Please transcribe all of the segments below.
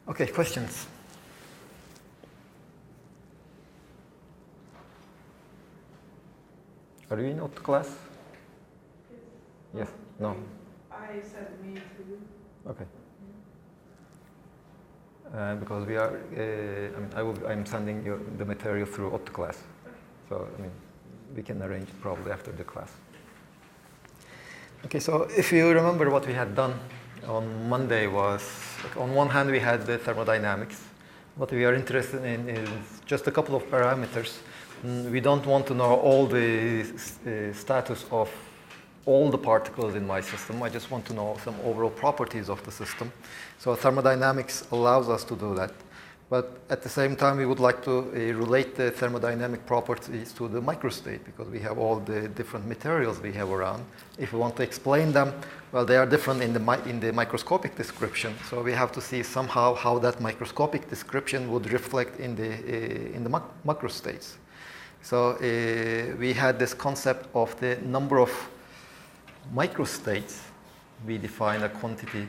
Okay, questions? Are you in auto class? Yes. No. I said me too. Okay. Because we are, I'm sending you the material through auto class. So, we can arrange it probably after the class. Okay, so if you remember what we had done on Monday was, on one hand we had the thermodynamics. What we are interested in is just a couple of parameters. We don't want to know all the status of all the particles in my system. I just want to know some overall properties of the system. So thermodynamics allows us to do that. But at the same time, we would like to relate the thermodynamic properties to the microstate, because we have all the different materials we have around. If we want to explain them, well, they are different in the microscopic description. So we have to see somehow how that microscopic description would reflect in the macrostates. So we had this concept of the number of microstates. We define a quantity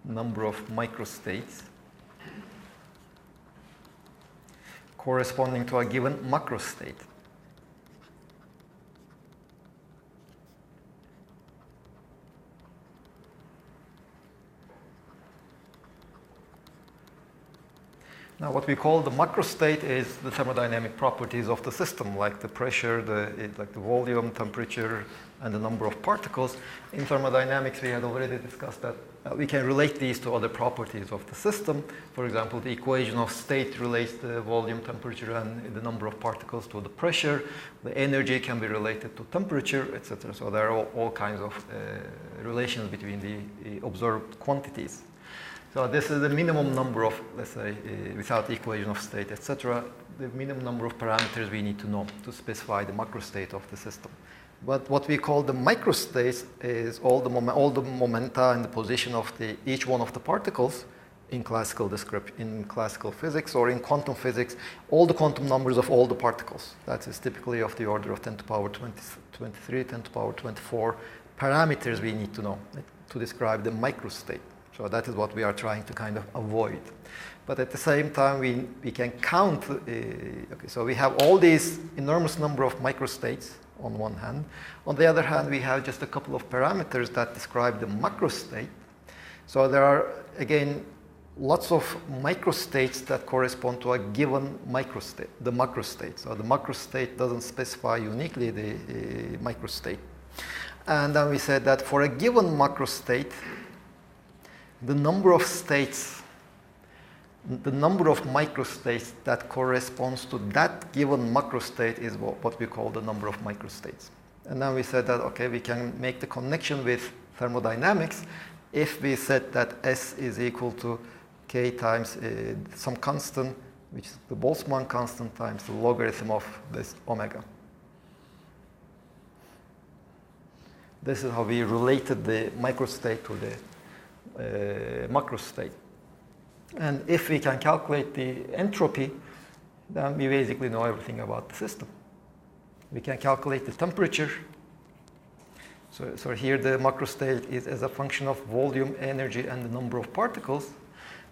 number of microstates corresponding to a given macrostate. Now, what we call the macrostate is the thermodynamic properties of the system, like the pressure, like the volume, temperature, and the number of particles. In thermodynamics, we had already discussed that we can relate these to other properties of the system. For example, the equation of state relates the volume, temperature, and the number of particles to the pressure. The energy can be related to temperature, etc. So there are all kinds of relations between the observed quantities. So this is the minimum number of, let's say, without the equation of state, etc., the minimum number of parameters we need to know to specify the macrostate of the system. But what we call the microstates is all the momenta and the position of each one of the particles in classical physics or in quantum physics, all the quantum numbers of all the particles. That is typically of the order of 10 to the power 23, 10 to the power 24 parameters we need to know to describe the microstate. So that is what we are trying to kind of avoid. But at the same time, we can count. So we have all these enormous number of microstates on one hand. On the other hand, we have just a couple of parameters that describe the macrostate. So there are, again, lots of microstates that correspond to a given microstate, the macrostate. So the macrostate doesn't specify uniquely the microstate. And then we said that for a given macrostate, the number of states, the number of microstates that corresponds to that given macrostate is what we call the number of microstates. And then we said that, okay, we can make the connection with thermodynamics if we said that S is equal to K times some constant, which is the Boltzmann constant times the logarithm of this omega. This is how we related the microstate to the macrostate. And if we can calculate the entropy, then we basically know everything about the system. We can calculate the temperature. So here the macrostate is as a function of volume, energy, and the number of particles.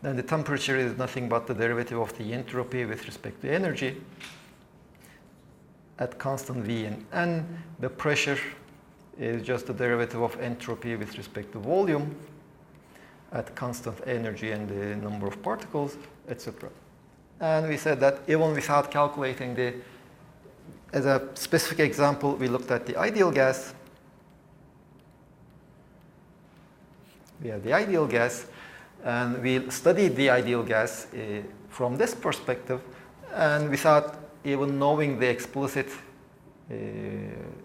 Then the temperature is nothing but the derivative of the entropy with respect to energy at constant V and N. The pressure is just the derivative of entropy with respect to volume at constant energy and the number of particles, etc. And we said that even without calculating as a specific example, we looked at the ideal gas. We have the ideal gas, and we studied the ideal gas from this perspective, and without even knowing the explicit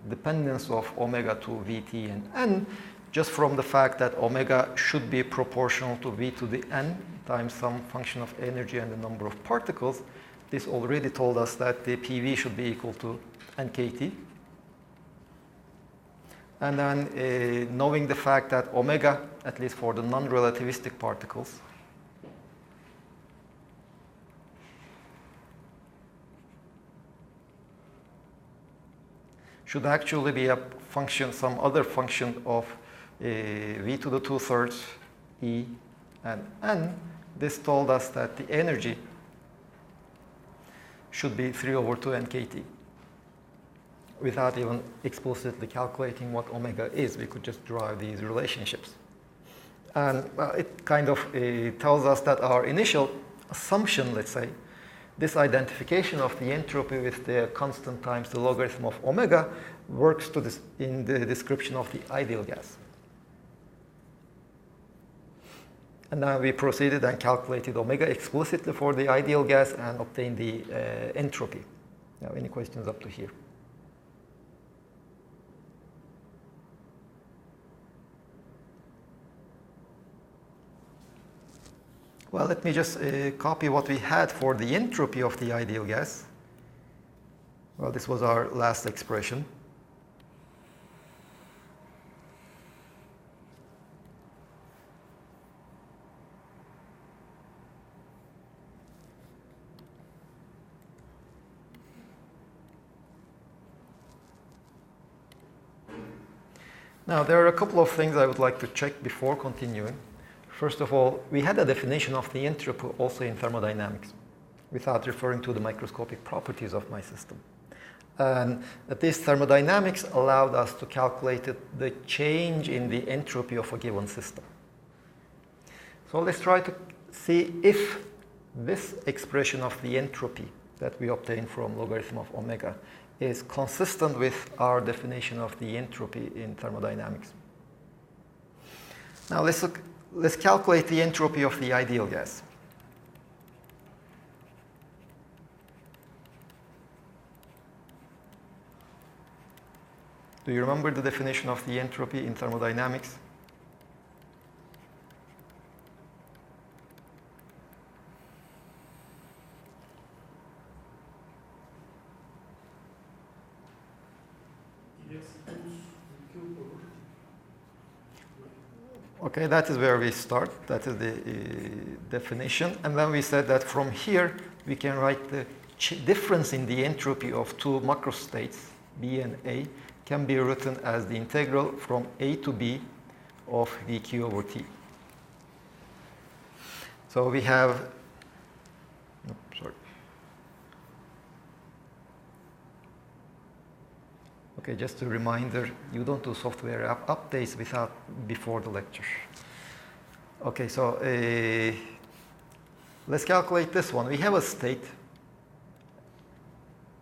dependence of omega to Vt and N, just from the fact that omega should be proportional to V to the N times some function of energy and the number of particles, this already told us that the PV should be equal to NKT. And then knowing the fact that omega, at least for the non-relativistic particles, should actually be a function, some other function of V to the 2/3 E And n, this told us that the energy should be 3/2 nkt. Without even explicitly calculating what omega is, we could just derive these relationships. And it kind of tells us that our initial assumption, let's say, this identification of the entropy with the constant times the logarithm of omega works to this in the description of the ideal gas. And now we proceeded and calculated omega explicitly for the ideal gas and obtained the entropy. Now, any questions up to here? Well, let me just copy what we had for the entropy of the ideal gas. Well, this was our last expression. Now, there are a couple of things I would like to check before continuing. First of all, we had a definition of the entropy also in thermodynamics without referring to the microscopic properties of my system. And this thermodynamics allowed us to calculate the change in the entropy of a given system. So let's try to see if this expression of the entropy that we obtain from logarithm of omega is consistent with our definition of the entropy in thermodynamics. Now let's calculate the entropy of the ideal gas. Do you remember the definition of the entropy in thermodynamics? Okay, that is where we start. That is the definition. And then we said that from here, we can write the difference in the entropy of two macrostates, B and A, can be written as the integral from A to B of dq over T. So we have, Okay, just a reminder, you don't do software updates before the lecture. Okay, so let's calculate this one. We have a state,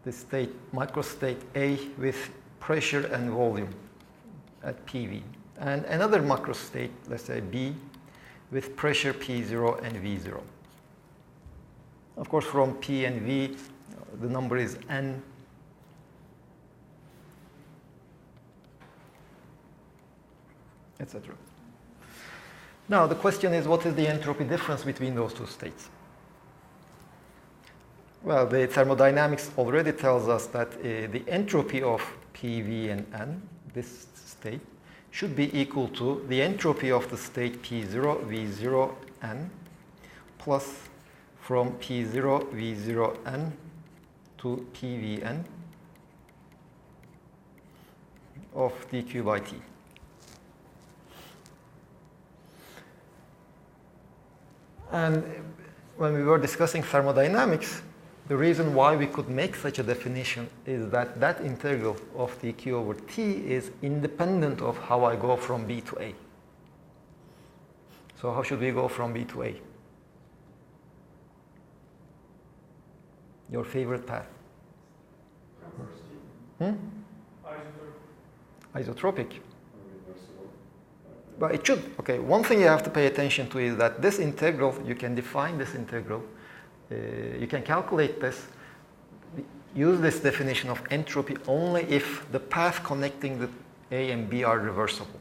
this state, microstate A with pressure and volume at PV. And another macrostate, let's say B, with pressure P0 and V0. Of course, from P and V, the number is N. Etc. Now, the question is, what is the entropy difference between those two states? Well, the thermodynamics already tells us that the entropy of PV and N, this state, should be equal to the entropy of the state P0, V0, N, plus from P0, V0, N to PVN of dq by T. And when we were discussing thermodynamics, the reason why we could make such a definition is that that integral of dq over T is independent of how I go from B to A. So how should we go from B to A? Your favorite path? Isotropic. But it should. Okay, one thing you have to pay attention to is that this integral, you can define this integral, you can calculate this, use this definition of entropy only if the path connecting the A and B are reversible.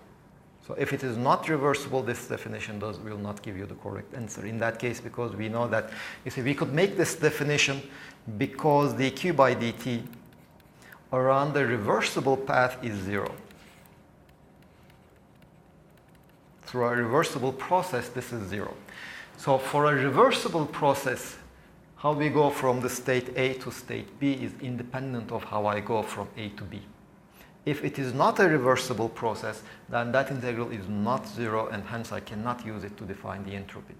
So if it is not reversible, this definition will not give you the correct answer. In that case, because we know that, you see, we could make this definition because dq by dt around the reversible path is 0. Through a reversible process, this is 0. So for a reversible process, how we go from the state A to state B is independent of how I go from A to B. If it is not a reversible process, then that integral is not zero, and hence I cannot use it to define the entropy.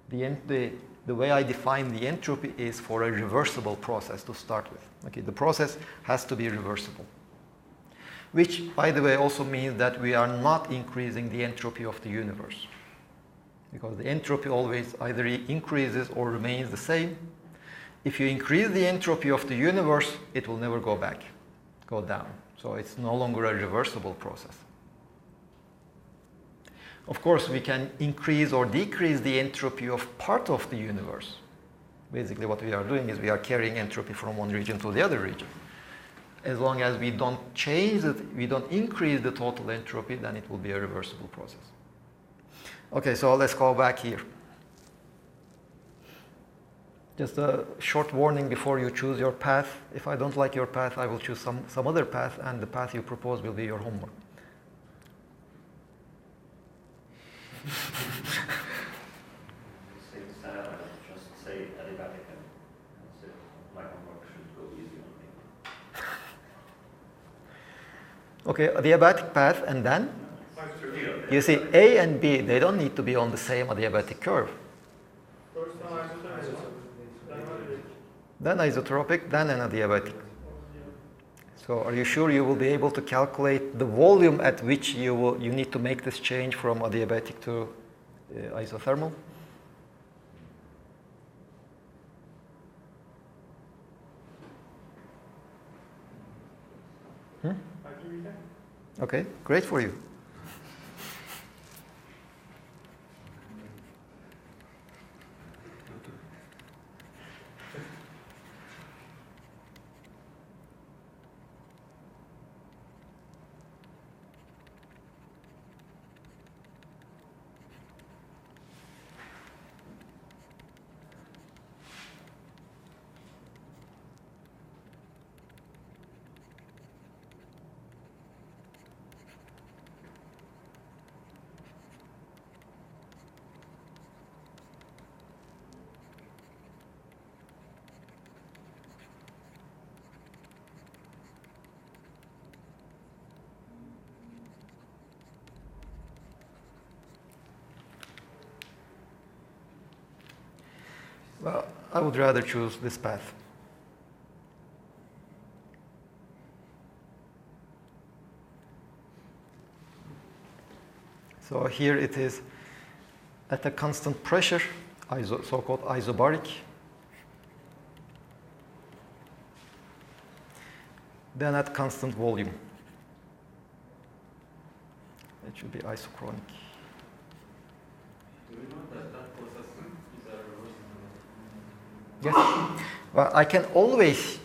The way I define the entropy is for a reversible process to start with. Okay, the process has to be reversible. Which, by the way, also means that we are not increasing the entropy of the universe. Because the entropy always either increases or remains the same. If you increase the entropy of the universe, it will never go down. So it's no longer a reversible process. Of course, we can increase or decrease the entropy of part of the universe. Basically, what we are doing is we are carrying entropy from one region to the other region. As long as we don't change it, we don't increase the total entropy, then it will be a reversible process. Okay, so let's go back here. Just a short warning before you choose your path. If I don't like your path, I will choose some other path, and the path you propose will be your homework. Just say adiabatic and say my homework should go easy on me. Okay, adiabatic path, and then? You see, A and B, they don't need to be on the same adiabatic curve. Then isotropic, then an adiabatic. So are you sure you will be able to calculate the volume at which you need to make this change from adiabatic to isothermal? Okay, great for you. Well, I would rather choose this path. So here it is at a constant pressure, so-called isobaric. Then at constant volume. It should be isochronic. Do we know that process is a reversible? Yes. Well, I can always,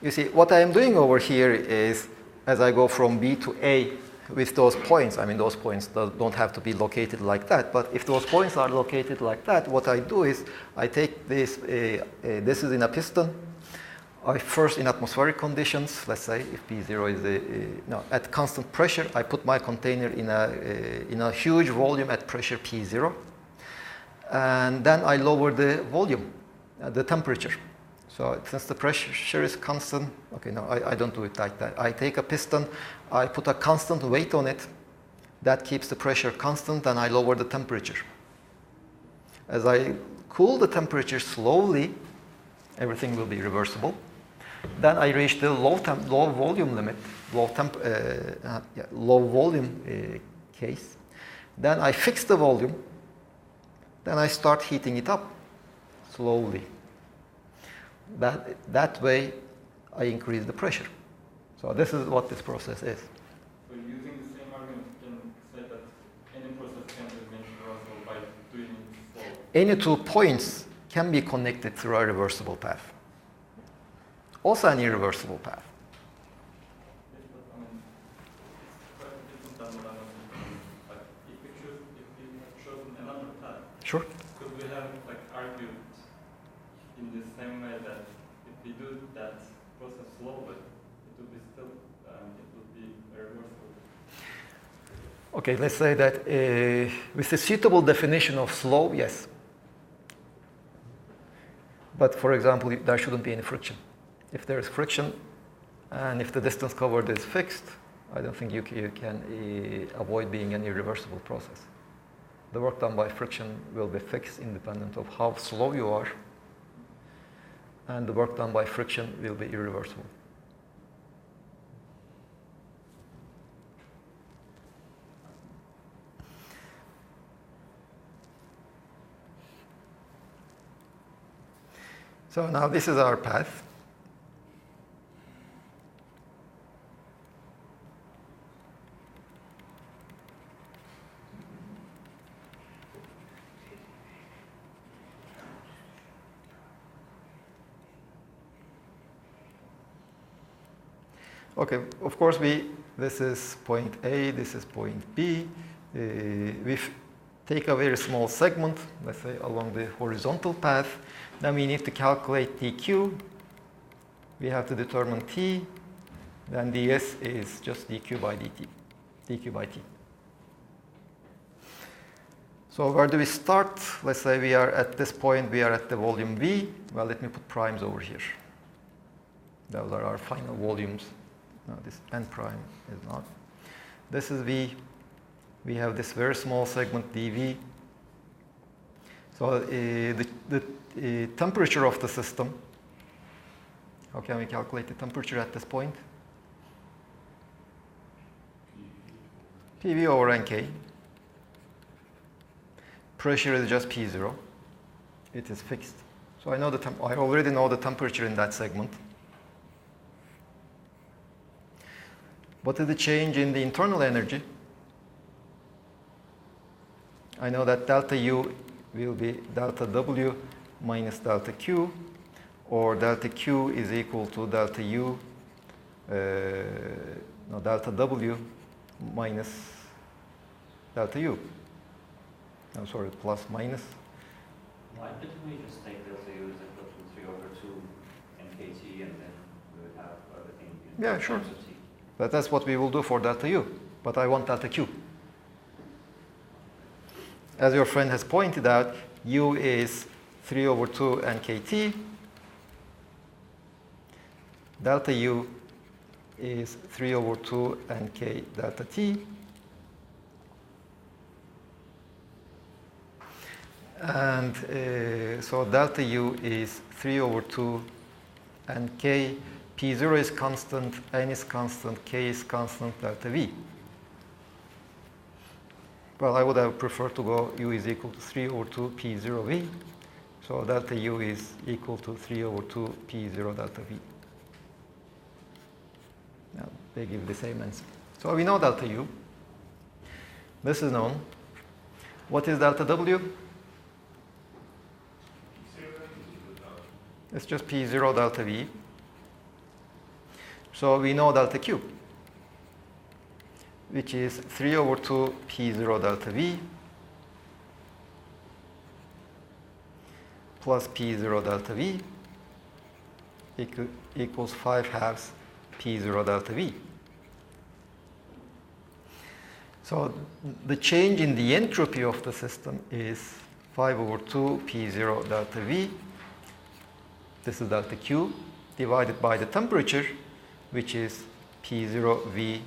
you see, what I am doing over here is, as I go from B to A with those points, I mean, those points don't have to be located like that, but if those points are located like that, what I do is I take this, this is in a piston. I first, in atmospheric conditions, let's say, if P0 is at constant pressure, I put my container in a huge volume at pressure P0, and then I lower the volume, the temperature. So since the pressure is constant, okay, no, I don't do it like that. I take a piston, I put a constant weight on it, that keeps the pressure constant, and I lower the temperature. As I cool the temperature slowly, everything will be reversible. Then I reach the low volume limit, low volume case. Then I fix the volume. Then I start heating it up slowly. That way, I increase the pressure. So this is what this process is. So using the same argument, you can say that any process can be made reversible by doing it slow. Any 2 points can be connected through a reversible path. Also an irreversible path. Yes, but I mean, it's quite different than what I was thinking. Like, if we had chosen another path, Sure. could we have like argued in the same way that if we do that process slow, but it would be still, it would be irreversible? Okay, let's say that with a suitable definition of slow, yes. But for example, there shouldn't be any friction. If there is friction, And if the distance covered is fixed, I don't think you can avoid being an irreversible process. The work done by friction will be fixed independent of how slow you are, and the work done by friction will be irreversible. So now this is our path. Okay, of course this is point A, this is point B. We take a very small segment, let's say along the horizontal path. Then we need to calculate dq. We have to determine t. Then ds is just dq by dt, dq by t. So where do we start? Let's say we are at this point, we are at the volume V. Well, let me put primes over here. Those are our final volumes. No, this n prime is not. This is V. We have this very small segment dV. So the temperature of the system, how can we calculate the temperature at this point? PV over NK. Pressure is just P0. It is fixed. So I already know the temperature in that segment. What is the change in the internal energy? I know that delta U will be delta W minus delta Q, or delta Q is equal to delta U, delta W minus delta U. I'm sorry, plus minus. Why didn't we just take delta U is equal to 3 over 2 nkt, and then we would have everything in Yeah, sure. terms of T? But that's what we will do for delta U. But I want delta Q. As your friend has pointed out, U is 3 over 2 nkt. Delta U is 3 over 2 nk delta T. And so delta U is 3 over 2 nk. P0 is constant, N is constant, K is constant, delta V. Well, I would have preferred to go U is equal to 3 over 2 P0V. So delta U is equal to 3 over 2 P0 delta V. Now, they give the same answer. So we know delta U. This is known. What is delta W? It's just P0 delta V. So we know delta Q, which is 3 over 2 P0 delta V plus P0 delta V equals 5 halves P0 delta V. So the change in the entropy of the system is 5 over 2 P0 delta V. This is delta Q divided by the temperature, which is P0V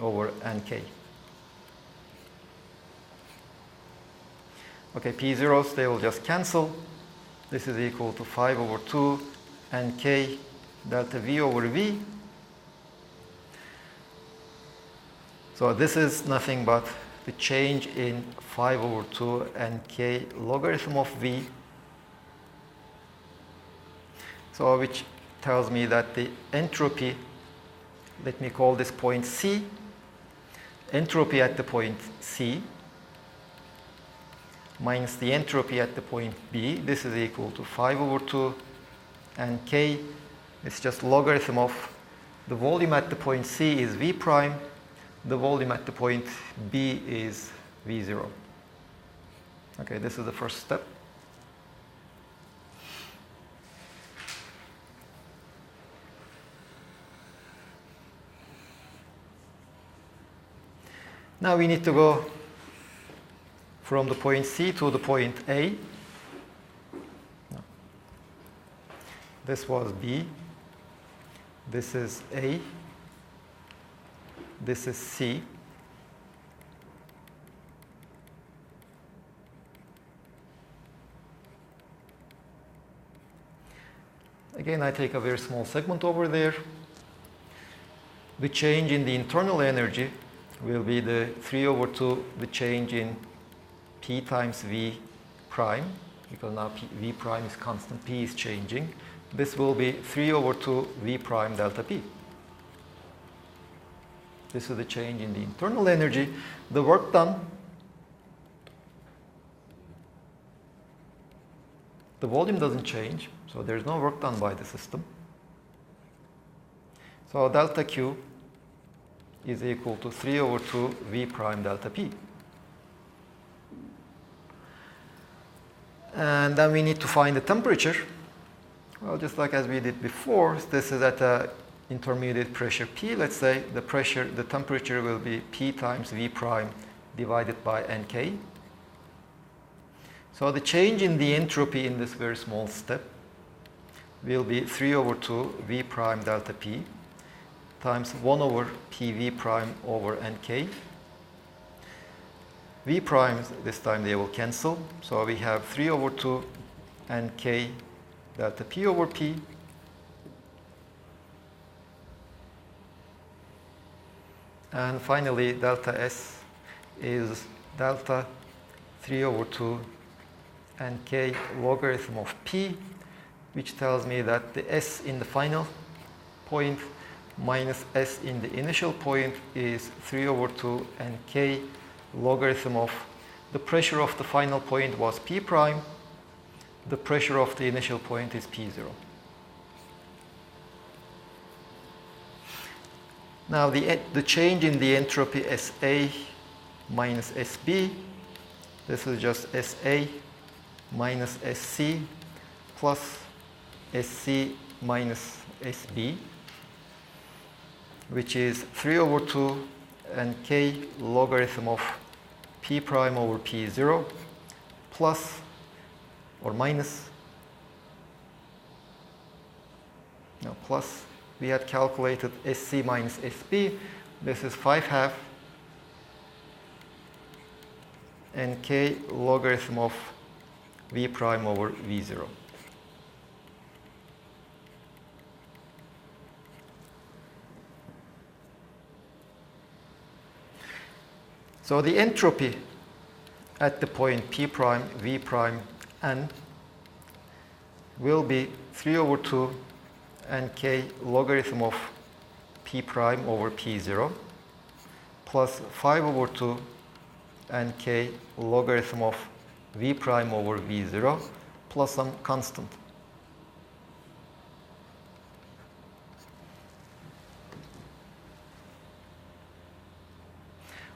over NK. Okay, P0s, they will just cancel. This is equal to 5 over 2 NK delta V over V. So this is nothing but the change in 5 over 2 NK logarithm of V. So which tells me that the entropy, let me call this point C, entropy at the point C minus the entropy at the point B, this is equal to 5 over 2 and K. It's just logarithm of the volume at the point C is V prime, the volume at the point B is V0. Okay, this is the first step. Now we need to go from the point C to the point A. This was B. This is A. This is C. Again, I take a very small segment over there. The change in the internal energy will be the 3/2, the change in P times V prime, because now V prime is constant, P is changing. This will be 3/2 V prime delta P. This is the change in the internal energy. The work done, the volume doesn't change, so there's no work done by the system. So delta Q is equal to 3/2 V prime delta P. And then we need to find the temperature. Well, just like as we did before, this is at a intermediate pressure P. Let's say the temperature will be P times V prime divided by Nk. So the change in the entropy in this very small step will be 3/2 V prime delta P times 1/PV prime over Nk. V primes, this time they will cancel. So we have 3/2 Nk delta P over P. And finally, delta S is delta 3/2 Nk logarithm of P, which tells me that the S in the final point minus S in the initial point is 3/2 Nk logarithm of the pressure of the final point was P prime. The pressure of the initial point is P0. Now the change in the entropy SA minus SB, this is just SA minus SC plus SC minus SB, which is 3/2 Nk logarithm of P prime over P0 plus or minus, no, plus, we had calculated SC minus SB. This is 5/2 Nk logarithm of V prime over V0. So the entropy at the point P prime, V prime, N will be 3/2 Nk logarithm of P prime over P0 plus 5/2 Nk logarithm of V prime over V0 plus some constant.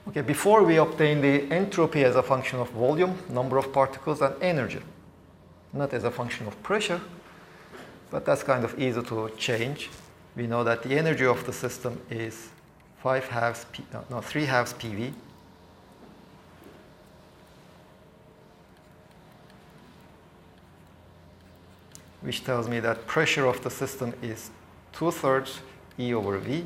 Okay, before we obtain the entropy as a function of volume, number of particles, and energy, not as a function of pressure, but that's kind of easy to change. We know that the energy of the system is 3/2 PV. Which tells me that pressure of the system is 2/3 E over V.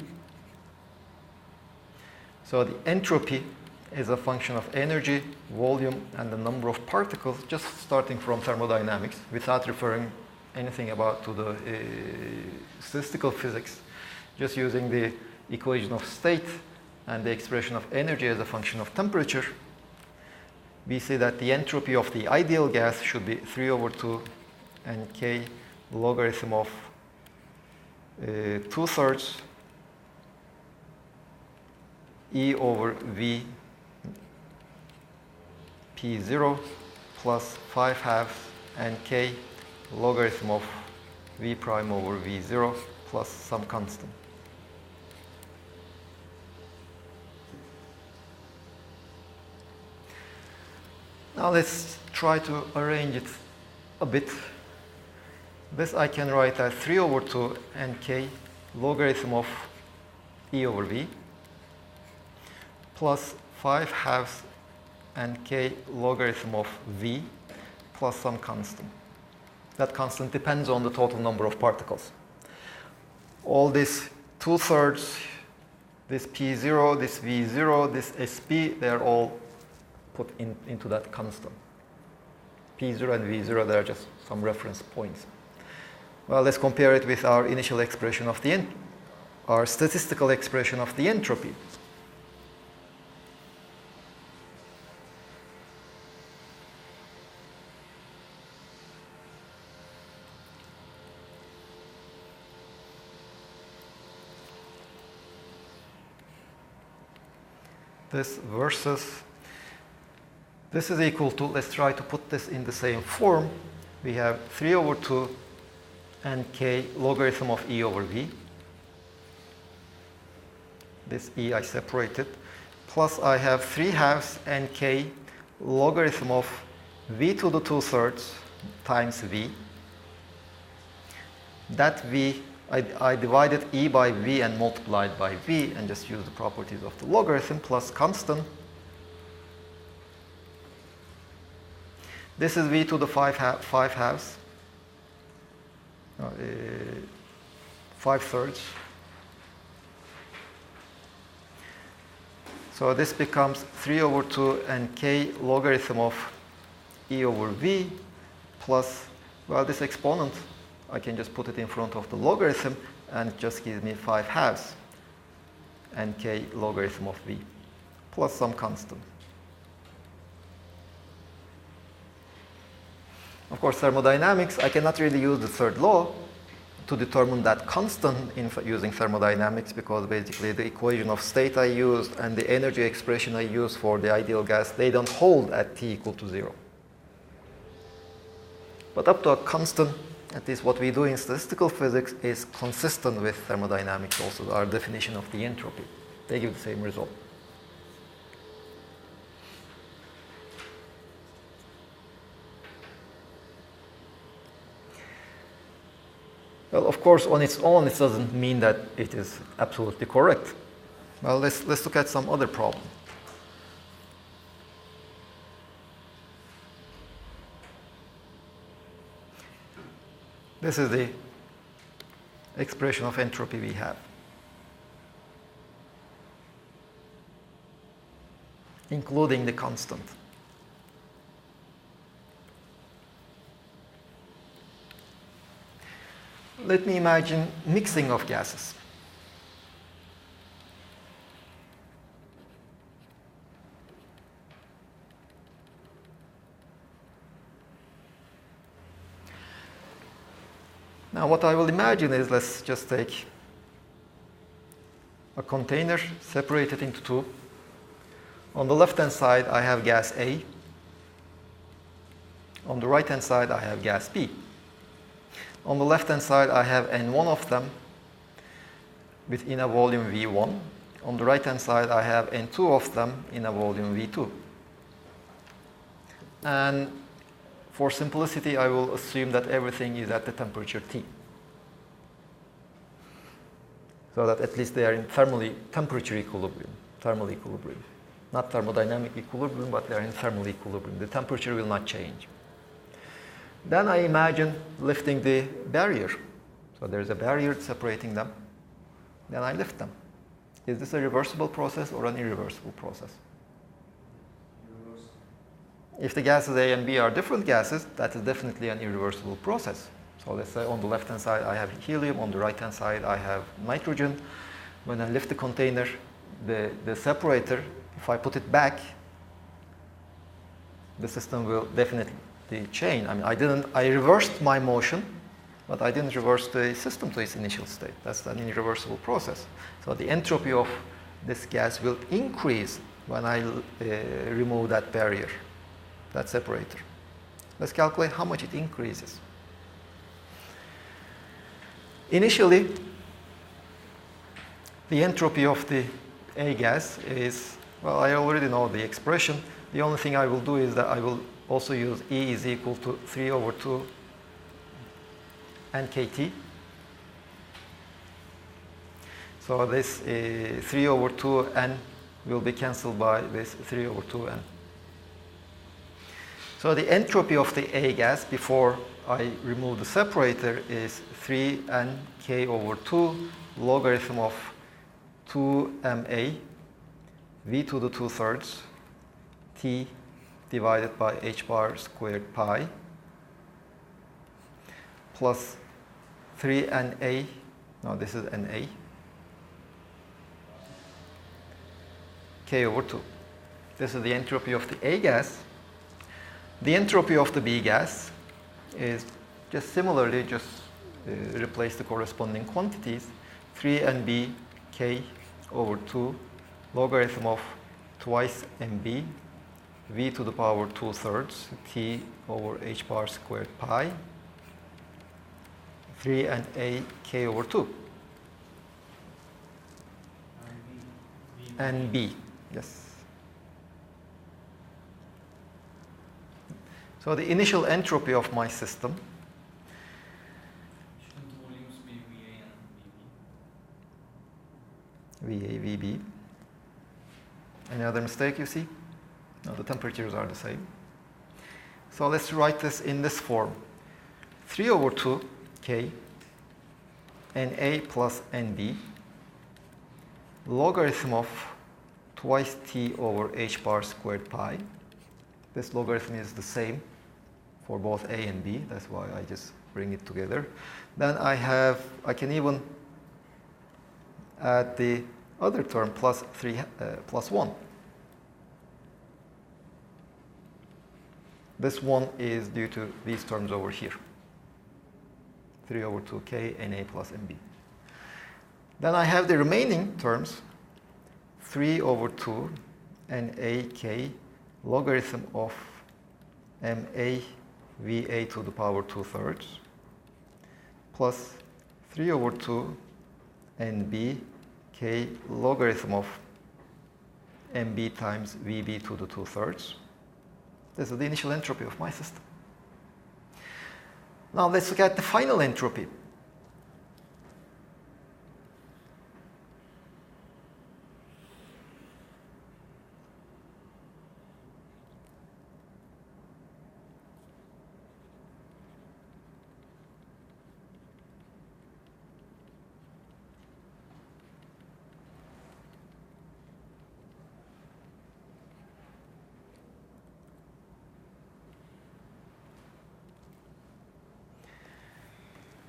So the entropy is a function of energy, volume, and the number of particles, just starting from thermodynamics, without referring anything about to the statistical physics, just using the equation of state and the expression of energy as a function of temperature. We see that the entropy of the ideal gas should be 3/2 Nk logarithm of 2/3 E over V P0 plus 5/2 Nk logarithm of V prime over V0 plus some constant. Now let's try to arrange it a bit. This I can write as 3/2 Nk logarithm of E over V plus 5/2 Nk logarithm of V plus some constant. That constant depends on the total number of particles. all this 2/3, this P0, this V0, this SP, they're all put into that constant. P0 and V0, they're just some reference points. Well, let's compare it with our initial expression of our statistical expression of the entropy. This versus, this is equal to, let's try to put this in the same form. We have 3/2 nk logarithm of E over V. This E I separated. Plus I have 3/2 nk logarithm of V to the 2/3 times V. That V, I divided E by V and multiplied by V and just used the properties of the logarithm plus constant. This is V to the 5/2, 5/3. So this becomes 3/2 nk logarithm of E over V plus, well, this exponent, I can just put it in front of the logarithm and it just gives me 5/2 nk logarithm of V plus some constant. Of course, thermodynamics, I cannot really use the third law to determine that constant using thermodynamics, because basically the equation of state I used and the energy expression I used for the ideal gas, they don't hold at t equal to 0. But up to a constant, at least what we do in statistical physics is consistent with thermodynamics also, our definition of the entropy. They give the same result. Well, of course, on its own, it doesn't mean that it is absolutely correct. Well, let's look at some other problem. This is the expression of entropy we have, including the constant. Let me imagine mixing of gases. Now what I will imagine is, let's just take a container, separate it into two. On the left-hand side, I have gas A. On the right-hand side, I have gas B. On the left-hand side, I have N1 of them within a volume V1. On the right-hand side, I have N2 of them in a volume V2. And for simplicity, I will assume that everything is at the temperature T, so that at least they are in temperature equilibrium, thermal equilibrium. Not thermodynamic equilibrium, but they are in thermal equilibrium. The temperature will not change. Then I imagine lifting the barrier. So there's a barrier separating them. Then I lift them. Is this a reversible process or an irreversible process? Reversible. If the gases A and B are different gases, that is definitely an irreversible process. So let's say on the left-hand side I have helium, on the right-hand side I have nitrogen. When I lift the container, the separator, if I put it back, the system will definitely change. I mean, I reversed my motion, but I didn't reverse the system to its initial state. That's an irreversible process. So the entropy of this gas will increase when I remove that barrier, that separator. Let's calculate how much it increases. Initially, the entropy of the A gas is, well, I already know the expression. The only thing I will do is that I will also use E is equal to 3/2 nkt. So this 3/2 n will be cancelled by this 3/2 n. So the entropy of the A gas before I remove the separator is 3nk/2 logarithm of 2ma v to the 2/3 t divided by h bar squared pi plus 3na, no, this is na, k/2. This is the entropy of the A gas. The entropy of the B gas is just similarly, replace the corresponding quantities, 3nb k/2 logarithm of twice mb v to the power 2/3 t over h bar squared pi 3na k/2 and b, yes. So the initial entropy of my system, shouldn't volumes be VA and VA, VB. Any other mistake you see? No, the temperatures are the same. So let's write this in this form. 3/2 K Na plus Nb logarithm of twice T over h bar squared pi. This logarithm is the same for both A and B. That's why I just bring it together. Then I can even add the other term plus 1. This 1 is due to these terms over here. 3/2 K Na plus Nb. Then I have the remaining terms, 3/2 NaK logarithm of ma Va to the power 2/3 plus 3/2 Nb K logarithm of Mb times Vb to the 2/3. This is the initial entropy of my system. Now let's look at the final entropy.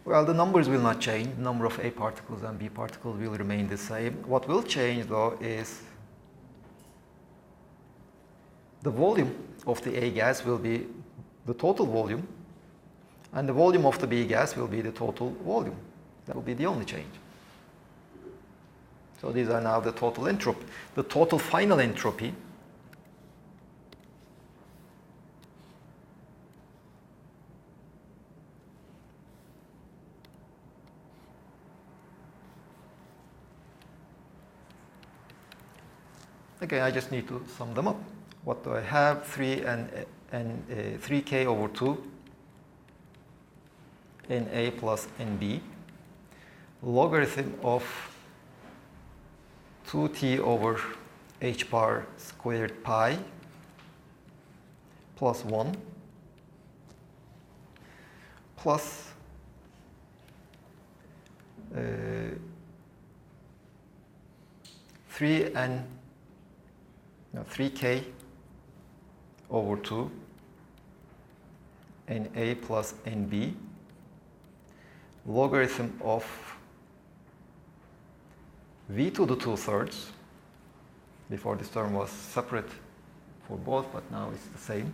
Well, the numbers will not change. The number of A particles and B particles will remain the same. What will change, though, is the volume of the A gas will be the total volume, and the volume of the B gas will be the total volume. That will be the only change. So these are now the total entropy. The total final entropy again, I just need to sum them up. What do I have? 3k/2 Na plus Nb logarithm of 2t over h bar squared pi plus 1 plus 3k/2 Na plus Nb logarithm of v to the 2/3. Before this term was separate for both, but now it's the same.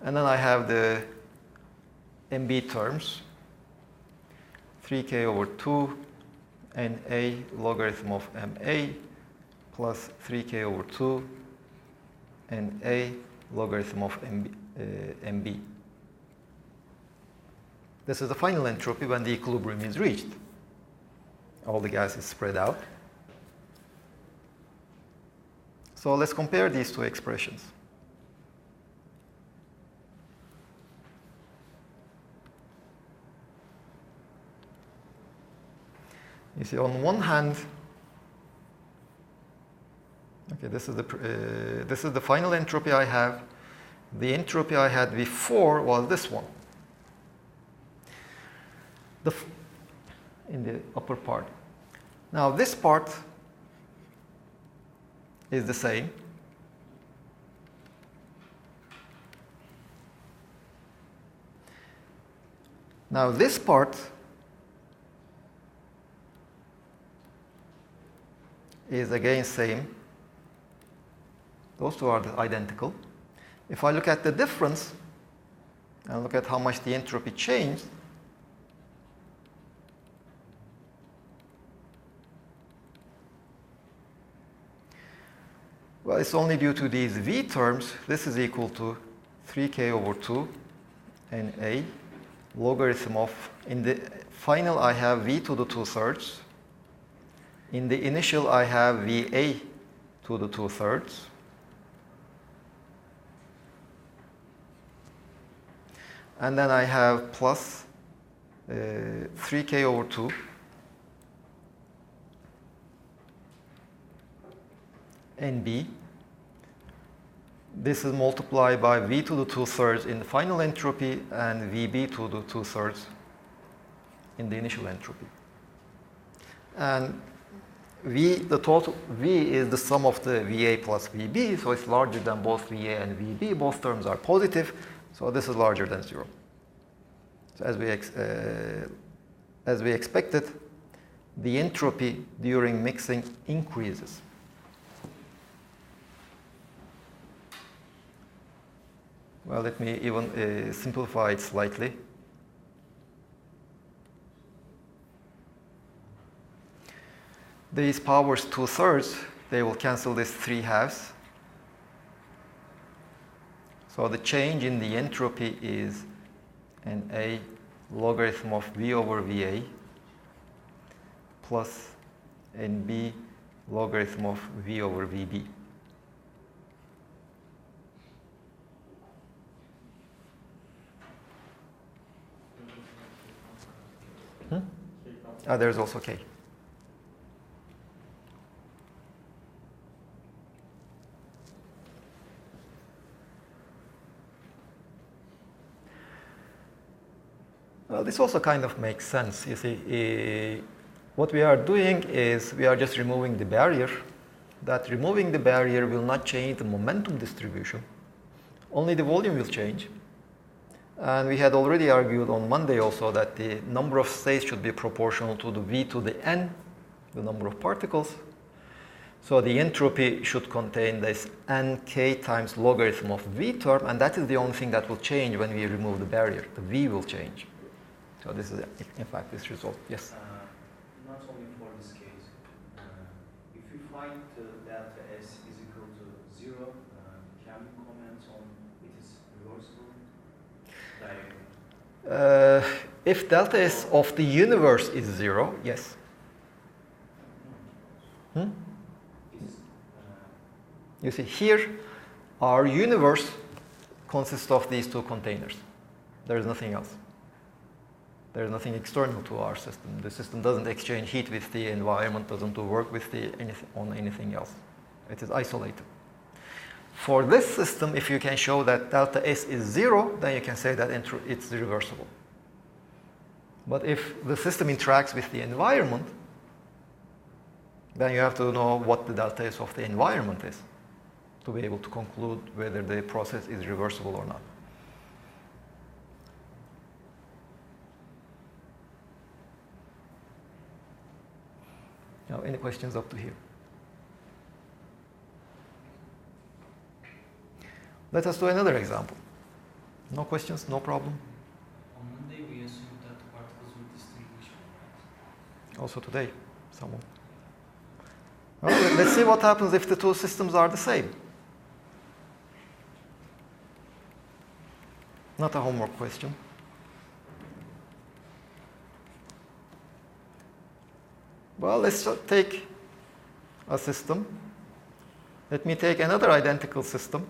And then I have the Mb terms, 3k/2 Na logarithm of Ma plus 3k/2 Na logarithm of Mb. This is the final entropy when the equilibrium is reached. All the gas is spread out. So let's compare these two expressions. You see, on one hand, okay, this is the final entropy I have, The entropy I had before was this one. In the upper part. Now this part is the same. Now this part is again same. Those two are identical. If I look at the difference and look at how much the entropy changed, well, it's only due to these v terms. This is equal to 3k over 2 Na logarithm of, in the final I have v to the 2/3. In the initial I have va to the 2/3. And then I have plus 3k over 2 Nb. This is multiplied by v to the 2/3 in the final entropy and Vb to the 2/3 in the initial entropy. And the total V is the sum of the Va plus Vb, so it's larger than both Va and Vb. Both terms are positive, so this is larger than 0. So as we expected, the entropy during mixing increases. Well, let me even simplify it slightly. These powers 2/3, they will cancel this 3/2. So the change in the entropy is Na logarithm of V over Va plus Nb logarithm of V over Vb. There's also K. Well, this also kind of makes sense. You see, what we are doing is we are just removing the barrier. That removing the barrier will not change the momentum distribution. Only the volume will change. And we had already argued on Monday also that the number of states should be proportional to the V to the N, the number of particles. So the entropy should contain this Nk times logarithm of V term, and that is the only thing that will change when we remove the barrier. The V will change. So this is, in fact, this result. Yes? Not only for this case. If you find delta S is equal to 0, can you comment on it is reversible? If delta S of the universe is 0, yes. You see, here, our universe consists of these two containers. There is nothing else. There is nothing external to our system. The system doesn't exchange heat with the environment, doesn't do work with on anything else. It is isolated. For this system, if you can show that delta S is 0, then you can say that it's reversible. But if the system interacts with the environment, then you have to know what the delta S of the environment is to be able to conclude whether the process is reversible or not. Now, any questions up to here? Let us do another example. No questions, no problem. On Monday, we assumed that the particles were distinguishable, right? Also today, someone. Well, let's see what happens if the two systems are the same. Not a homework question. Well, let's take a system. Let me take another identical system.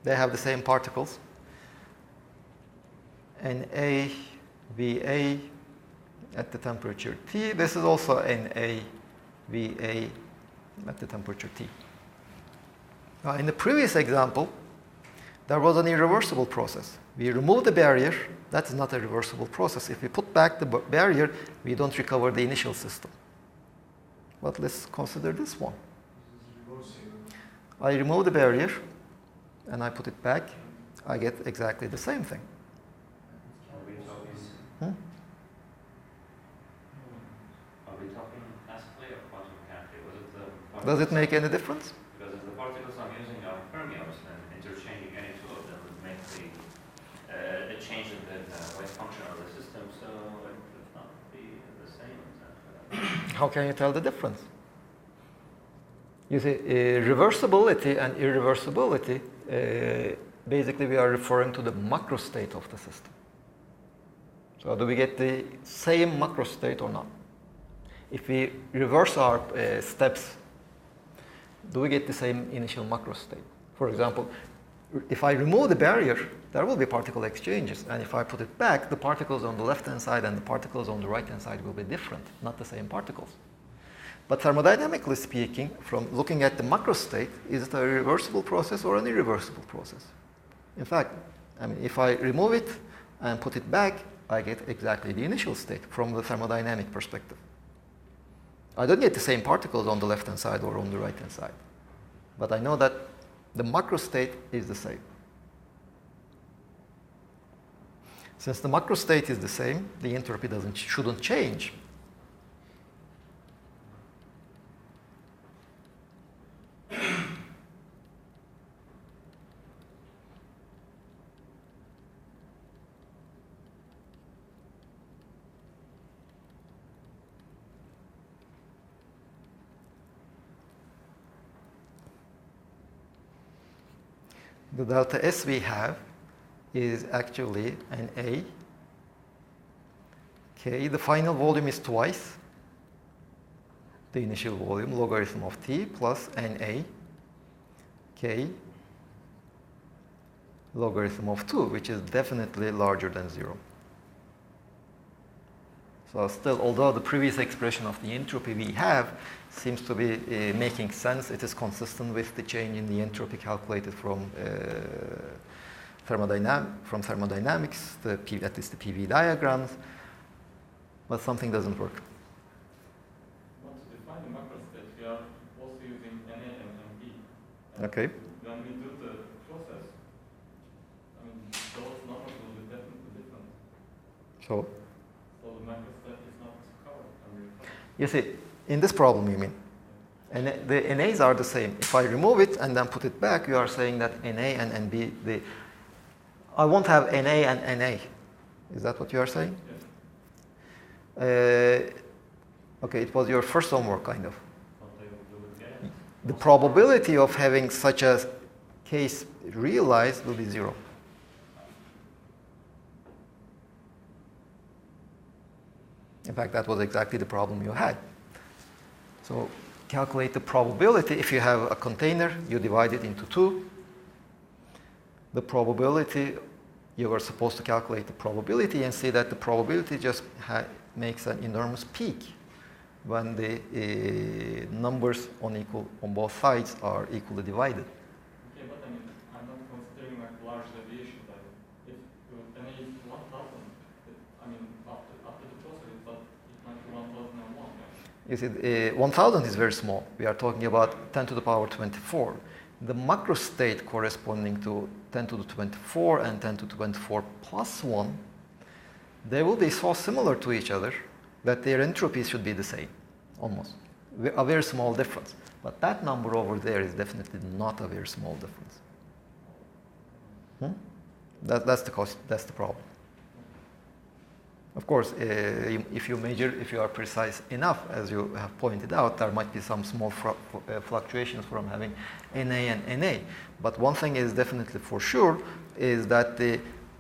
They have the same particles. Na, Va at the temperature T. This is also Na, Va at the temperature T. Now, in the previous example, there was an irreversible process. We remove the barrier, that is not a reversible process. If we put back the barrier, we don't recover the initial system. But let's consider this one. I remove the barrier and I put it back, I get exactly the same thing. Are we talking, Hmm? are we talking classically or quantum mechanically? Was it the Does it make any difference? Because if the particles I'm using are fermions, then interchanging any two of them would make a change in the wave function of the system, so it would not be the same exactly. How can you tell the difference? You see, reversibility and irreversibility, basically we are referring to the macro state of the system. So do we get the same macro state or not? If we reverse our steps, do we get the same initial macro state? For example, if I remove the barrier, there will be particle exchanges. And if I put it back, the particles on the left-hand side and the particles on the right-hand side will be different, not the same particles. But thermodynamically speaking, from looking at the macro state, is it a reversible process or an irreversible process? In fact, I mean, if I remove it and put it back, I get exactly the initial state from the thermodynamic perspective. I don't get the same particles on the left-hand side or on the right-hand side. But I know that the macro state is the same. Since the macro state is the same, the entropy shouldn't change. The delta S we have is actually an A. Okay, the final volume is twice the initial volume, logarithm of T plus NA, K, logarithm of 2, which is definitely larger than 0. So still, although the previous expression of the entropy we have seems to be making sense, it is consistent with the change in the entropy calculated from thermodynamics, at least the PV diagrams, but something doesn't work. Well, to define the macro state, we are also using NA and NB. And Okay. when we do the process, I mean, those numbers will be definitely different. So So the macro state is not covered. you see, in this problem you mean, and the NAs are the same. If I remove it and then put it back, you are saying that NA and NB, I won't have NA and NA. Is that what you are saying? Yes. Okay, it was your first homework, kind of. What they will do again. The probability of having such a case realized will be 0. In fact, that was exactly the problem you had. So calculate the probability. If you have a container, you divide it into 2. The probability, you are supposed to calculate the probability and see that the probability just makes an enormous peak when the numbers on both sides are equally divided. Okay, but I mean, I'm not considering like large deviation. Like if NA is 1,000, I mean, after the process, it might be 1,001. You see, 1,000 is very small. We are talking about 10 to the power 24. The macro state corresponding to 10 to the 24 and 10 to the 24 plus 1, they will be so similar to each other that their entropies should be the same, almost. A very small difference. But that number over there is definitely not a very small difference. That's the problem. Of course, if you are precise enough, as you have pointed out, there might be some small fluctuations from having NA and NA. But one thing is definitely for sure is that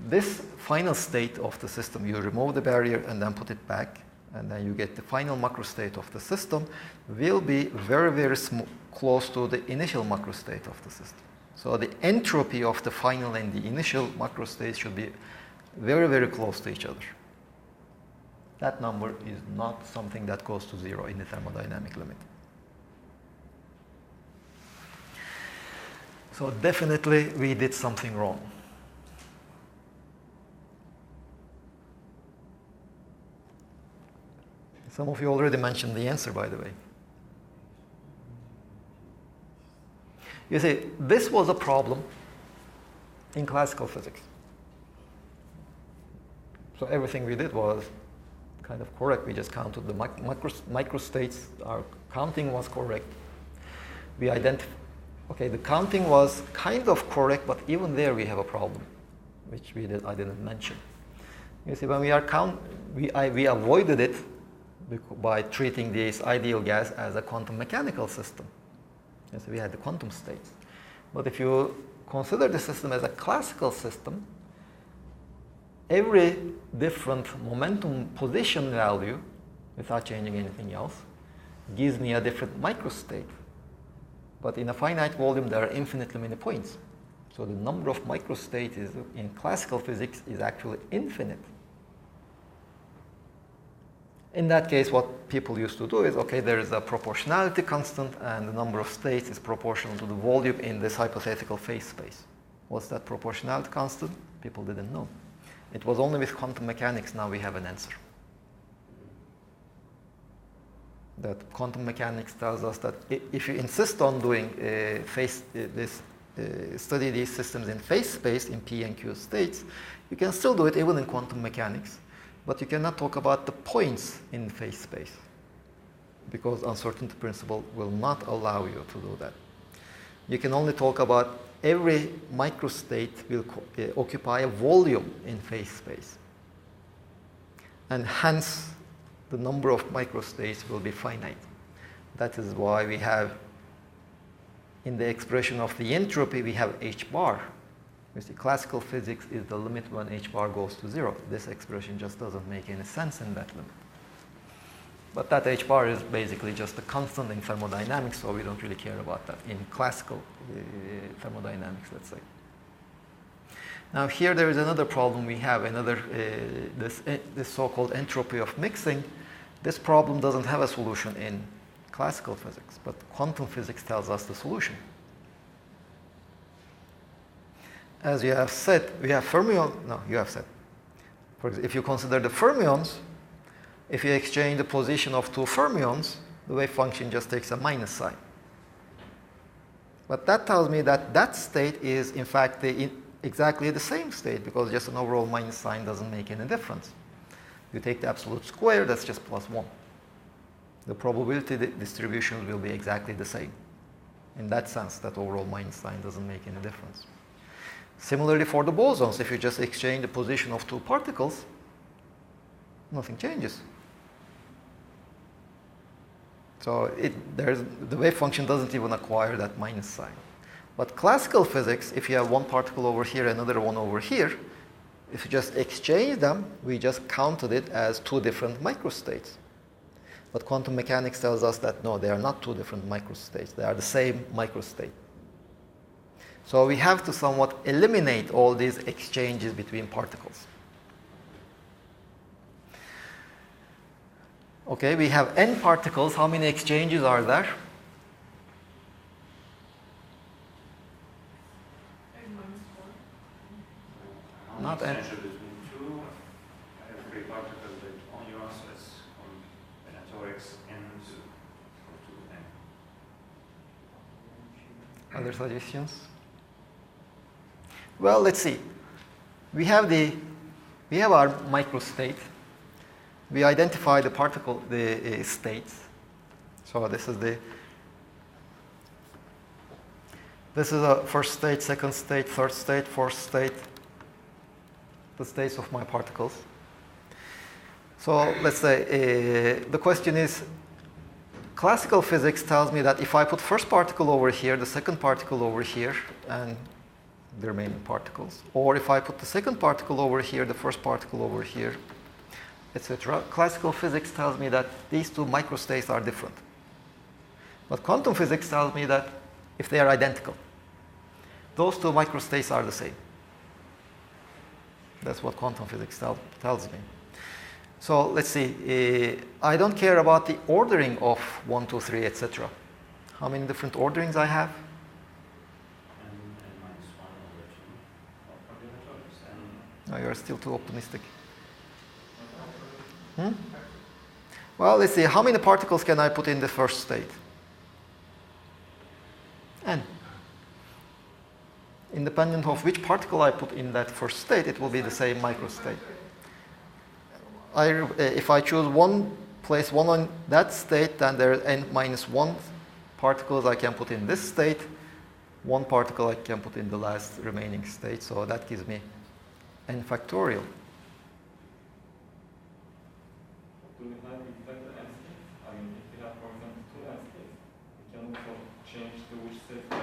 this final state of the system, you remove the barrier and then put it back, and then you get the final macro state of the system, will be very, very close to the initial macro state of the system. So the entropy of the final and the initial macro state should be very, very close to each other. That number is not something that goes to 0 in the thermodynamic limit. So definitely we did something wrong. Some of you already mentioned the answer, by the way. You see, this was a problem in classical physics. So everything we did was kind of correct. We just counted the microstates. Our counting was correct. We identified, okay, the counting was kind of correct, but even there we have a problem, which I didn't mention. You see, when we avoided it by treating this ideal gas as a quantum mechanical system. And so we had the quantum states. But if you consider the system as a classical system, every different momentum position value, without changing anything else, gives me a different microstate. But in a finite volume, there are infinitely many points. So the number of microstates in classical physics is actually infinite. In that case, what people used to do is, okay, there is a proportionality constant, and the number of states is proportional to the volume in this hypothetical phase space. What's that proportionality constant? People didn't know. It was only with quantum mechanics now we have an answer. That quantum mechanics tells us that if you insist on doing study these systems in phase space, in P and Q states, you can still do it even in quantum mechanics. But you cannot talk about the points in phase space because uncertainty principle will not allow you to do that. You can only talk about every microstate will occupy a volume in phase space. And hence, the number of microstates will be finite. That is why we have, in the expression of the entropy, we have h bar. You see, classical physics is the limit when h bar goes to 0. This expression just doesn't make any sense in that limit. But that h bar is basically just a constant in thermodynamics, so we don't really care about that in classical thermodynamics, let's say. Now here there is another problem we have, this so-called entropy of mixing. This problem doesn't have a solution in classical physics, but quantum physics tells us the solution. As you have said, we have fermions. No, you have said. For example, if you consider the fermions, if you exchange the position of two fermions, the wave function just takes a minus sign. But that tells me that that state is, in fact, exactly the same state, because just an overall minus sign doesn't make any difference. You take the absolute square, that's just +1. The probability distributions will be exactly the same. In that sense, that overall minus sign doesn't make any difference. Similarly for the bosons, if you just exchange the position of two particles, nothing changes. So the wave function doesn't even acquire that minus sign. But classical physics, if you have one particle over here, another one over here, if you just exchange them, we just counted it as two different microstates. But quantum mechanics tells us that no, they are not two different microstates. They are the same microstate. So we have to somewhat eliminate all these exchanges between particles. Okay, we have n particles. How many exchanges are there? Not n. Exchange between two, every particle with only one source combinatorics n2 or 2n. Other suggestions? Well, let's see. We have our microstate. We identify the particle, the states. So this is a first state, second state, third state, fourth state, the states of my particles. So let's say the question is, classical physics tells me that if I put first particle over here, the second particle over here, and the remaining particles, or if I put the second particle over here, the first particle over here, etc. Classical physics tells me that these two microstates are different. But quantum physics tells me that if they are identical, those two microstates are the same. That's what quantum physics tells me. So let's see. I don't care about the ordering of 1, 2, 3, etc. How many different orderings I have? No, you're still too optimistic. Hmm? Well, let's see. How many particles can I put in the first state? N. Independent of which particle I put in that first state, it will be the same microstate. If I choose one, place one on that state, then there are n minus 1 particles I can put in this state. One particle I can put in the last remaining state. So that gives me n factorial. Do we have exactly n states? I mean, if we have, for example, 2 n states, we can also change to which state we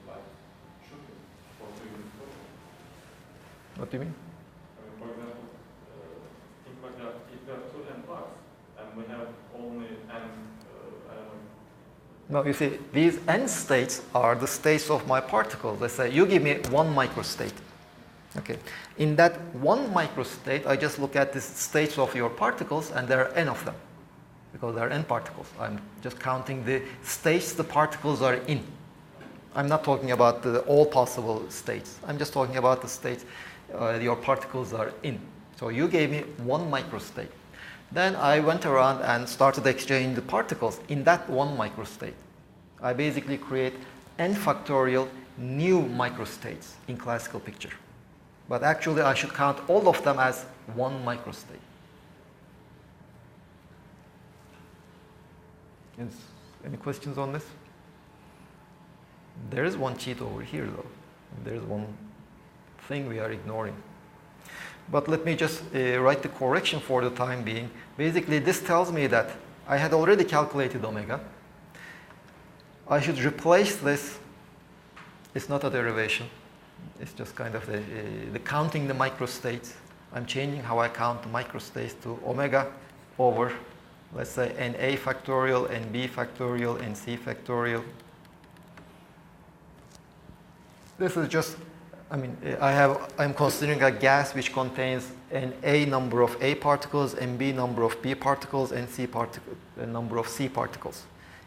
like should be for previous program. What do you mean? I mean, for example, think like that, if we have 2 n blocks and we have only n, I don't know. No, you see, these n states are the states of my particles. Let's say you give me one microstate. Okay. In that one microstate, I just look at the states of your particles, and there are n of them, because there are n particles. I'm just counting the states the particles are in. I'm not talking about all possible states. I'm just talking about the states your particles are in. So you gave me one microstate. Then I went around and started exchanging the particles in that one microstate. I basically create n factorial new microstates in classical picture. But actually, I should count all of them as one microstate. Any questions on this? There is one cheat over here, though. There's one thing we are ignoring. But let me just write the correction for the time being. Basically, this tells me that I had already calculated omega. I should replace this. It's not a derivation. It's just kind of the counting the microstates. I'm changing how I count the microstates to omega over, let's say, NA factorial, NB factorial, NC factorial. This is just, I mean, I'm considering a gas which contains an A number of A particles, NB number of B particles, and a number of C particles.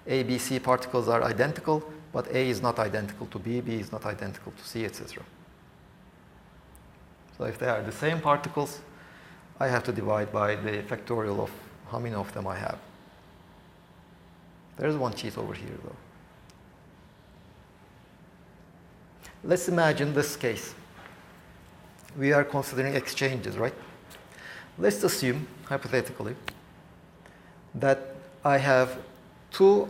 A, B, C particles are identical, but A is not identical to B, B is not identical to C, etc. So if they are the same particles, I have to divide by the factorial of how many of them I have. There's one cheat over here, though. Let's imagine this case. We are considering exchanges, right? Let's assume, hypothetically, that I have two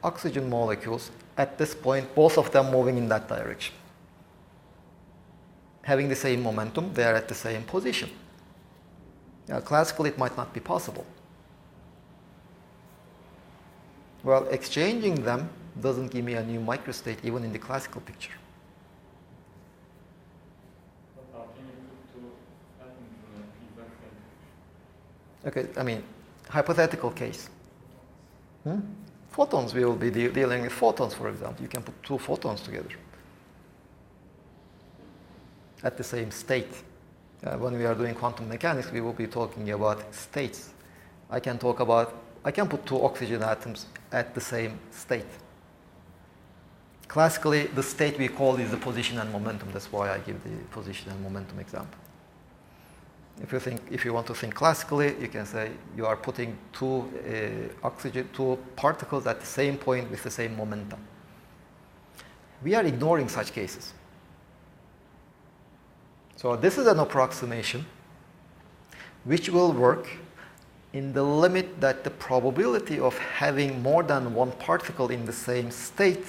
oxygen molecules at this point, both of them moving in that direction. Having the same momentum, they are at the same position. Now, classically, it might not be possible. Well, exchanging them doesn't give me a new microstate, even in the classical picture. But how can you put 2 atoms in the exact same picture? Okay, I mean, hypothetical case. Photons, we will be dealing with photons, for example. You can put 2 photons together at the same state. When we are doing quantum mechanics, we will be talking about states. I can put 2 oxygen atoms at the same state. Classically, the state we call is the position and momentum. That's why I give the position and momentum example. If you want to think classically, you can say you are putting 2 particles at the same point with the same momentum. We are ignoring such cases. So this is an approximation which will work in the limit that the probability of having more than one particle in the same state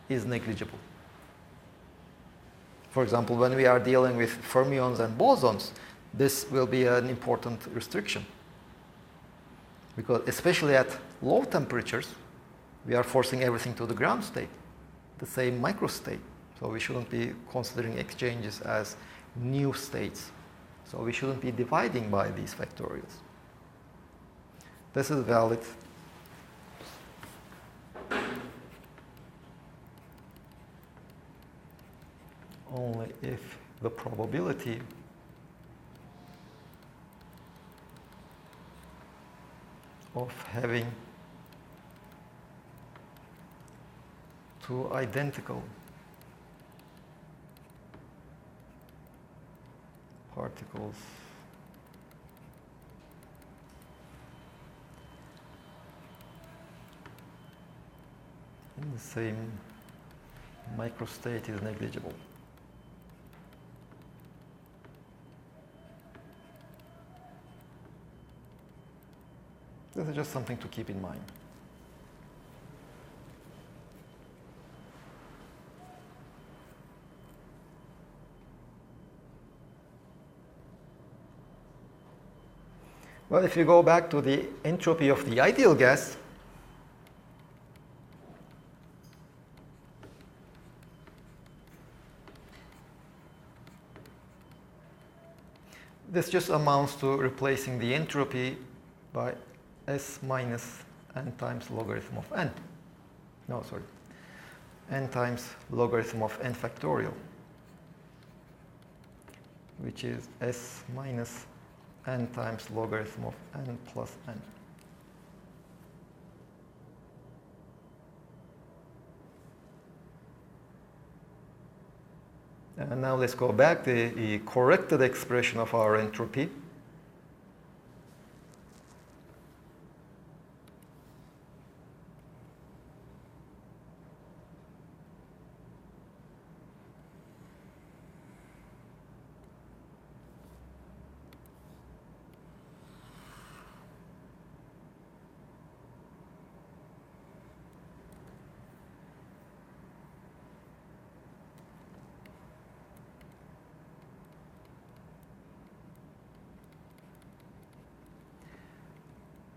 is negligible. For example, when we are dealing with fermions and bosons, this will be an important restriction. Because especially at low temperatures, we are forcing everything to the ground state, the same microstate. So we shouldn't be considering exchanges as new states. So we shouldn't be dividing by these factorials. This is valid only if the probability of having 2 identical particles in the same microstate is negligible. This is just something to keep in mind. Well, if you go back to the entropy of the ideal gas, this just amounts to replacing the entropy by S minus n times logarithm of n. No, sorry. N times logarithm of n factorial, which is S minus n times logarithm of n plus n. And now let's go back to the corrected expression of our entropy.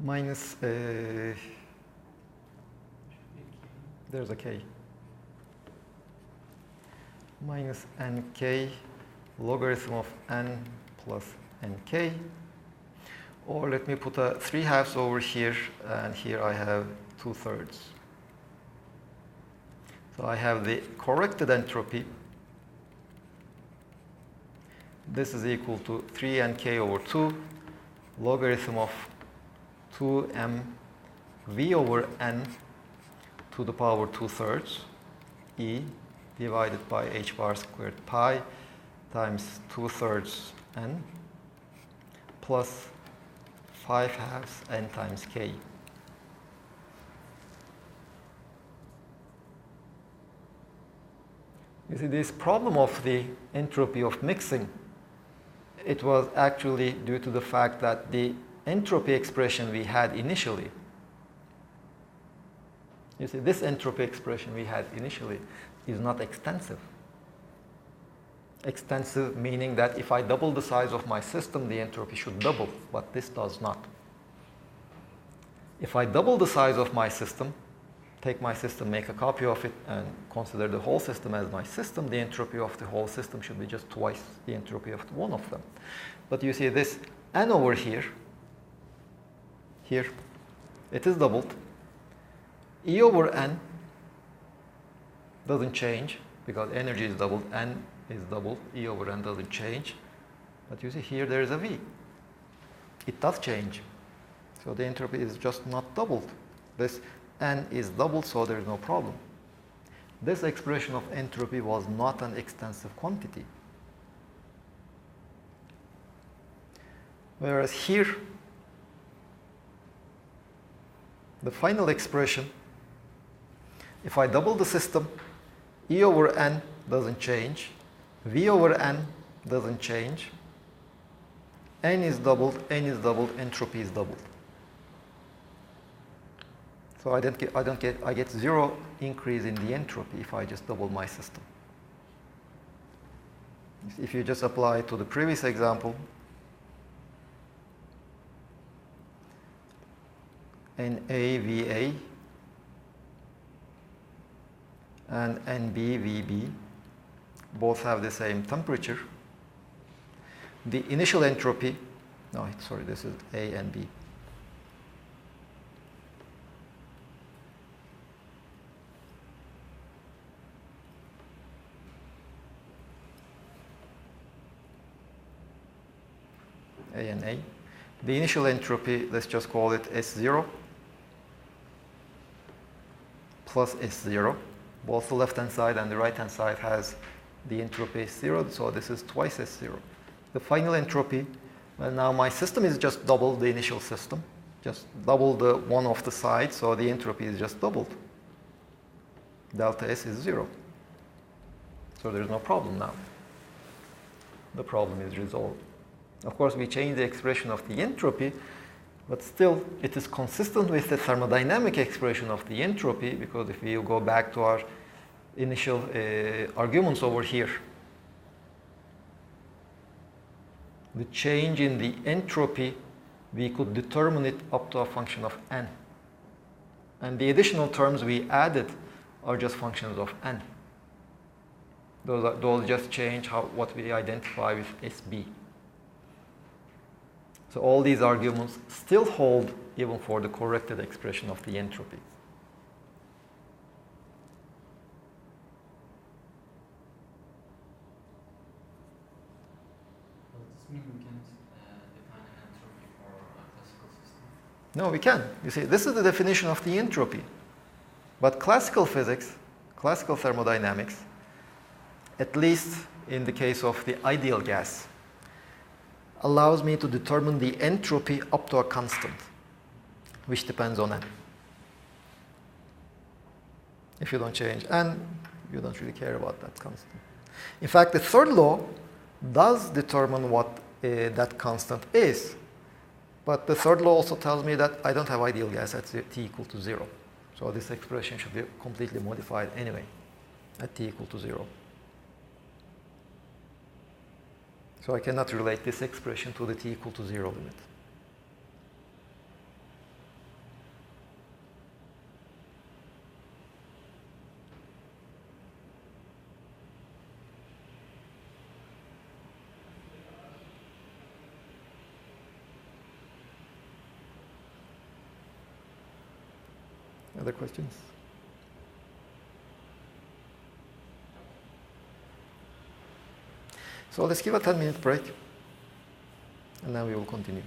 Minus, there's a k, minus nk logarithm of n plus nk, or let me put a 3/2 over here, and here I have 2/3. So I have the corrected entropy. This is equal to 3nk over 2 logarithm of 2m v over n to the power 2/3 e divided by h bar squared pi times 2/3 n plus 5/2 n times k. You see, this problem of the entropy of mixing, it was actually due to the fact that the entropy expression we had initially, you see, this entropy expression we had initially is not extensive. Extensive meaning that if I double the size of my system, the entropy should double, but this does not. If I double the size of my system, take my system, make a copy of it, and consider the whole system as my system, the entropy of the whole system should be just twice the entropy of one of them. But you see this n over here, it is doubled. E over n doesn't change because energy is doubled, n is doubled, E over n doesn't change. But you see here there is a V. It does change. So the entropy is just not doubled. This n is doubled, so there is no problem. This expression of entropy was not an extensive quantity. Whereas here, the final expression, if I double the system, E over n doesn't change, V over n doesn't change, n is doubled, entropy is doubled. So I get zero increase in the entropy if I just double my system. If you just apply it to the previous example, NAVA and NBVB both have the same temperature. The initial entropy, no, sorry, this is A and B. A and A. The initial entropy, let's just call it S0 plus S0. Both the left-hand side and the right-hand side has the entropy 0, so this is twice S0. the final entropy, well, now my system is just double the initial system, just double the one of the sides, so the entropy is just doubled. Delta S is 0. So there's no problem now. The problem is resolved. Of course, we change the expression of the entropy, but still it is consistent with the thermodynamic expression of the entropy, because if we go back to our initial arguments over here, the change in the entropy, we could determine it up to a function of n. And the additional terms we added are just functions of n. Those just change what we identify with SB. So all these arguments still hold even for the corrected expression of the entropy. Does this mean we can't define an entropy for a classical system? No, we can. You see, this is the definition of the entropy. But classical physics, classical thermodynamics, at least in the case of the ideal gas, allows me to determine the entropy up to a constant, which depends on n. If you don't change n, you don't really care about that constant. In fact, the third law does determine what that constant is. But the third law also tells me that I don't have ideal gas at t equal to 0. So this expression should be completely modified anyway at t equal to 0. So I cannot relate this expression to the t equal to 0 limit. Other questions? So let's give a 10-minute break, and then we will continue.